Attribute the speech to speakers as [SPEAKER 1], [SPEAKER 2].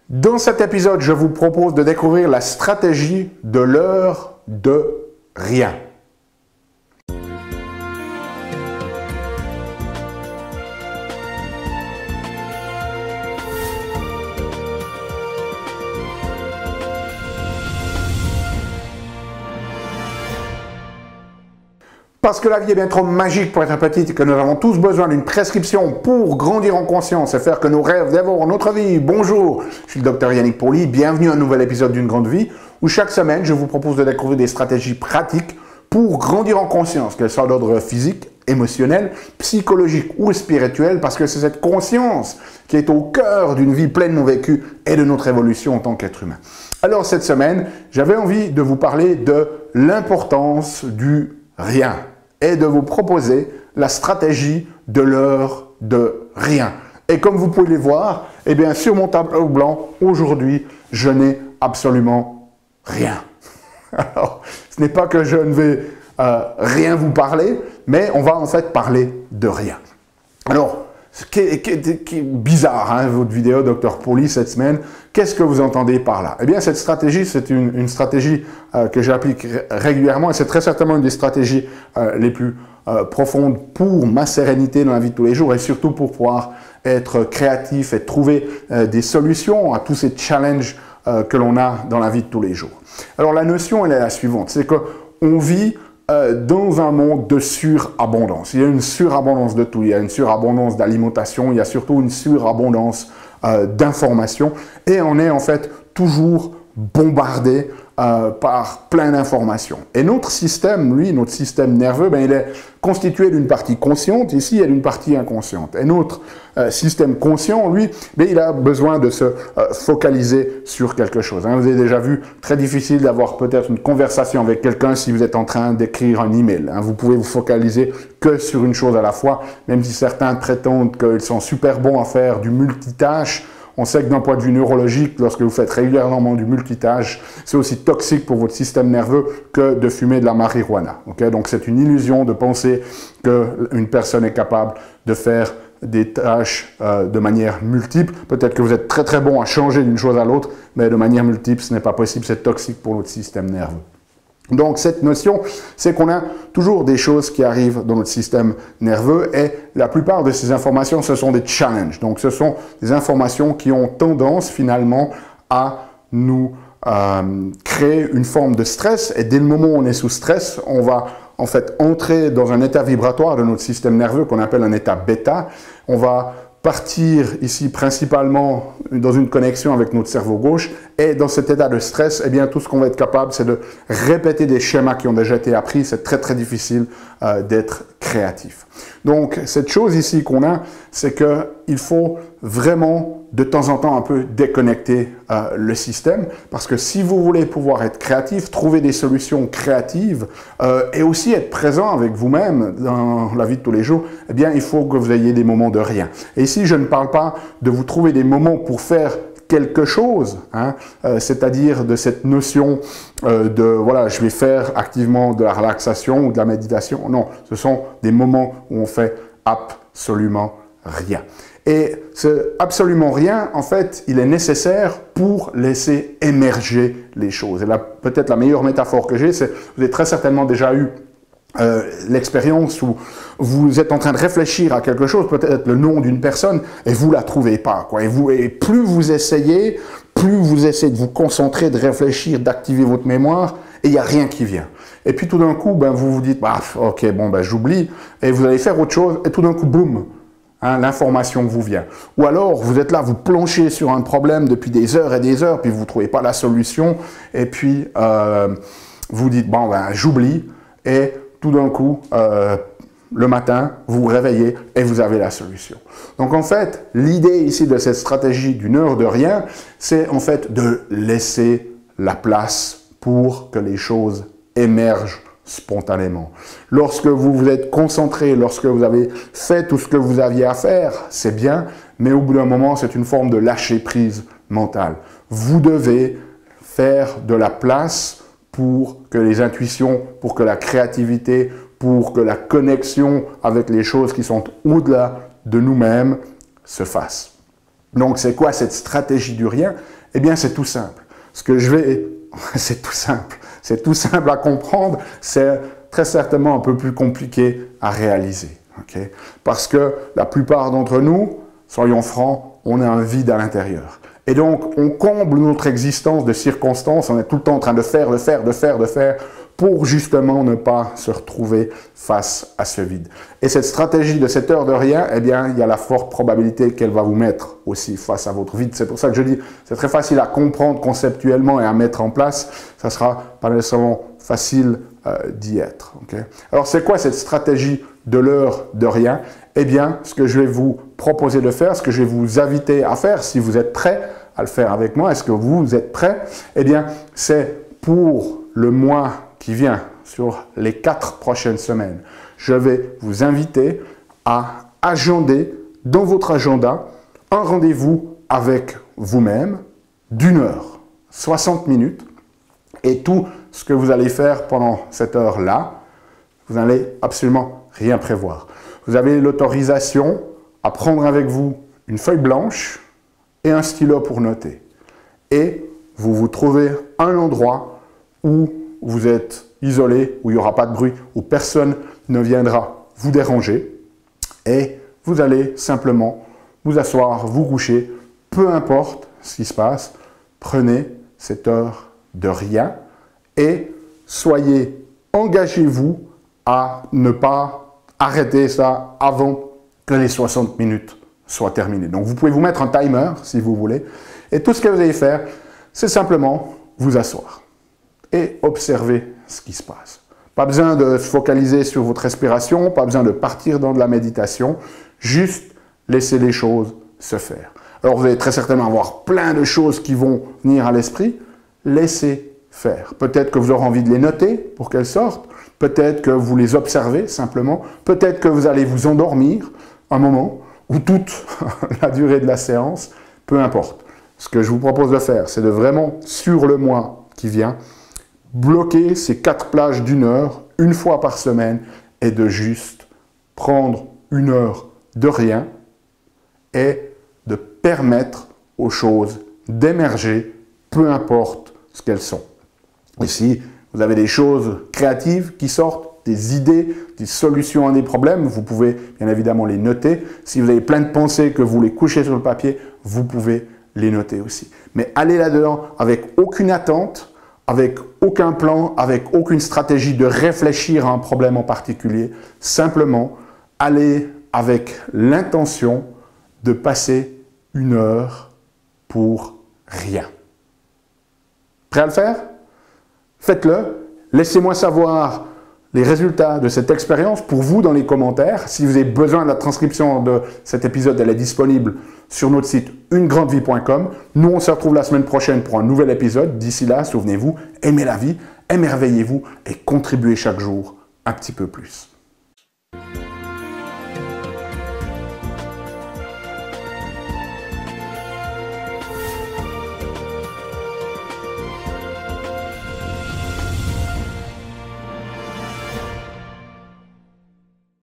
[SPEAKER 1] Dans cet épisode, je vous propose de découvrir la stratégie de l'heure de rien. Parce que la vie est bien trop magique pour être petite et que nous avons tous besoin d'une prescription pour grandir en conscience et faire que nos rêves dévorent notre vie. Bonjour, je suis le docteur Yannick Pourly, bienvenue à un nouvel épisode d'une grande vie où chaque semaine je vous propose de découvrir des stratégies pratiques pour grandir en conscience, qu'elles soient d'ordre physique, émotionnel, psychologique ou spirituel, parce que c'est cette conscience qui est au cœur d'une vie pleinement vécue et de notre évolution en tant qu'être humain. Alors cette semaine, j'avais envie de vous parler de l'importance du rien et de vous proposer la stratégie de l'heure de rien. Et comme vous pouvez le voir, eh bien sur mon tableau blanc, aujourd'hui, je n'ai absolument rien. Alors, ce n'est pas que je ne vais rien vous parler, mais on va en fait parler de rien. Alors, ce qui est bizarre, hein, votre vidéo Dr Pourly cette semaine, qu'est-ce que vous entendez par là? Eh bien, cette stratégie, c'est une stratégie que j'applique régulièrement et c'est très certainement une des stratégies les plus profondes pour ma sérénité dans la vie de tous les jours et surtout pour pouvoir être créatif et trouver des solutions à tous ces challenges que l'on a dans la vie de tous les jours. Alors, la notion, elle est la suivante, c'est qu'on vit dans un monde de surabondance. Il y a une surabondance de tout. Il y a une surabondance d'alimentation, il y a surtout une surabondance d'informations. Et on est en fait toujours bombardé par plein d'informations. Et notre système, lui, notre système nerveux, ben, il est constitué d'une partie consciente ici et d'une partie inconsciente. Et notre système conscient, lui, ben, il a besoin de se focaliser sur quelque chose. Hein. Vous avez déjà vu, très difficile d'avoir peut-être une conversation avec quelqu'un si vous êtes en train d'écrire un email. Hein. Vous pouvez vous focaliser que sur une chose à la fois, même si certains prétendent qu'ils sont super bons à faire du multitâche. On sait que d'un point de vue neurologique, lorsque vous faites régulièrement du multitâche, c'est aussi toxique pour votre système nerveux que de fumer de la marijuana. Okay? Donc c'est une illusion de penser qu'une personne est capable de faire des tâches de manière multiple. Peut-être que vous êtes très très bon à changer d'une chose à l'autre, mais de manière multiple, ce n'est pas possible, c'est toxique pour notre système nerveux. Donc cette notion, c'est qu'on a toujours des choses qui arrivent dans notre système nerveux et la plupart de ces informations, ce sont des challenges. Donc ce sont des informations qui ont tendance finalement à nous créer une forme de stress et dès le moment où on est sous stress, on va en fait entrer dans un état vibratoire de notre système nerveux qu'on appelle un état bêta. On va partir ici principalement dans une connexion avec notre cerveau gauche et dans cet état de stress, eh bien tout ce qu'on va être capable, c'est de répéter des schémas qui ont déjà été appris. C'est très très difficile d'être créatif. Donc cette chose ici qu'on a, c'est qu'il faut vraiment de temps en temps un peu déconnecter le système parce que si vous voulez pouvoir être créatif, trouver des solutions créatives et aussi être présent avec vous-même dans la vie de tous les jours, eh bien il faut que vous ayez des moments de rien. Et ici, je ne parle pas de vous trouver des moments pour faire quelque chose, hein, c'est-à-dire de cette notion de, voilà, je vais faire activement de la relaxation ou de la méditation. Non, ce sont des moments où on fait absolument rien. Et ce absolument rien, en fait, il est nécessaire pour laisser émerger les choses. Et là, peut-être la meilleure métaphore que j'ai, c'est, vous avez très certainement déjà eu l'expérience où vous êtes en train de réfléchir à quelque chose, peut-être le nom d'une personne, et vous la trouvez pas, quoi. Et plus vous essayez de vous concentrer, de réfléchir, d'activer votre mémoire, et il n'y a rien qui vient. Et puis tout d'un coup, ben, vous vous dites, bah, ok, bon, ben, j'oublie, et vous allez faire autre chose, et tout d'un coup, boum, hein, l'information vous vient. Ou alors, vous êtes là, vous planchez sur un problème depuis des heures et des heures, puis vous ne trouvez pas la solution, et puis vous dites, bon, ben, j'oublie, et tout d'un coup, le matin, vous vous réveillez et vous avez la solution. Donc en fait, l'idée ici de cette stratégie d'une heure de rien, c'est en fait de laisser la place pour que les choses émergent spontanément. Lorsque vous vous êtes concentré, lorsque vous avez fait tout ce que vous aviez à faire, c'est bien, mais au bout d'un moment, c'est une forme de lâcher prise mentale. Vous devez faire de la place pour que les intuitions, pour que la créativité, pour que la connexion avec les choses qui sont au-delà de nous-mêmes se fasse. Donc, c'est quoi cette stratégie du rien? Eh bien, c'est tout simple. C'est tout simple. C'est tout simple à comprendre. C'est très certainement un peu plus compliqué à réaliser. Okay? Parce que la plupart d'entre nous, soyons francs, on a un vide à l'intérieur. Et donc, on comble notre existence de circonstances, on est tout le temps en train de faire, pour justement ne pas se retrouver face à ce vide. Et cette stratégie de cette heure de rien, eh bien, il y a la forte probabilité qu'elle va vous mettre aussi face à votre vide. C'est pour ça que je dis, c'est très facile à comprendre conceptuellement et à mettre en place. Ça sera pas nécessairement facile d'y être. Okay? Alors, c'est quoi cette stratégie de l'heure de rien? Eh bien, ce que je vais vous proposer de faire, ce que je vais vous inviter à faire, si vous êtes prêts à le faire avec moi, est-ce que vous êtes prêts? Eh bien, c'est pour le mois qui vient, sur les 4 prochaines semaines, je vais vous inviter à agender dans votre agenda un rendez-vous avec vous-même d'1 heure, 60 minutes, et tout ce que vous allez faire pendant cette heure-là, vous n'allez absolument rien prévoir. Vous avez l'autorisation à prendre avec vous une feuille blanche et un stylo pour noter. Et vous vous trouvez un endroit où vous êtes isolé, où il n'y aura pas de bruit, où personne ne viendra vous déranger. Et vous allez simplement vous asseoir, vous coucher, peu importe ce qui se passe, prenez cette heure de rien et engagez-vous à ne pas arrêter ça avant que les 60 minutes soient terminées. Donc vous pouvez vous mettre un timer si vous voulez. Et tout ce que vous allez faire, c'est simplement vous asseoir et observer ce qui se passe. Pas besoin de se focaliser sur votre respiration, pas besoin de partir dans de la méditation, juste laisser les choses se faire. Alors vous allez très certainement avoir plein de choses qui vont venir à l'esprit, laissez faire. Peut-être que vous aurez envie de les noter pour qu'elles sortent, peut-être que vous les observez simplement, peut-être que vous allez vous endormir un moment ou toute la durée de la séance, peu importe. Ce que je vous propose de faire, c'est de vraiment, sur le mois qui vient, bloquer ces 4 plages d'1 heure, une fois par semaine, et de juste prendre 1 heure de rien et de permettre aux choses d'émerger, peu importe ce qu'elles sont. Et si vous avez des choses créatives qui sortent, des idées, des solutions à des problèmes, vous pouvez bien évidemment les noter. Si vous avez plein de pensées que vous voulez coucher sur le papier, vous pouvez les noter aussi. Mais allez là-dedans avec aucune attente, avec aucun plan, avec aucune stratégie de réfléchir à un problème en particulier. Simplement, allez avec l'intention de passer 1 heure pour rien. Prêt à le faire? Faites-le. Laissez-moi savoir les résultats de cette expérience pour vous dans les commentaires. Si vous avez besoin de la transcription de cet épisode, elle est disponible sur notre site unegrandevie.com. Nous, on se retrouve la semaine prochaine pour un nouvel épisode. D'ici là, souvenez-vous, aimez la vie, émerveillez-vous et contribuez chaque jour un petit peu plus.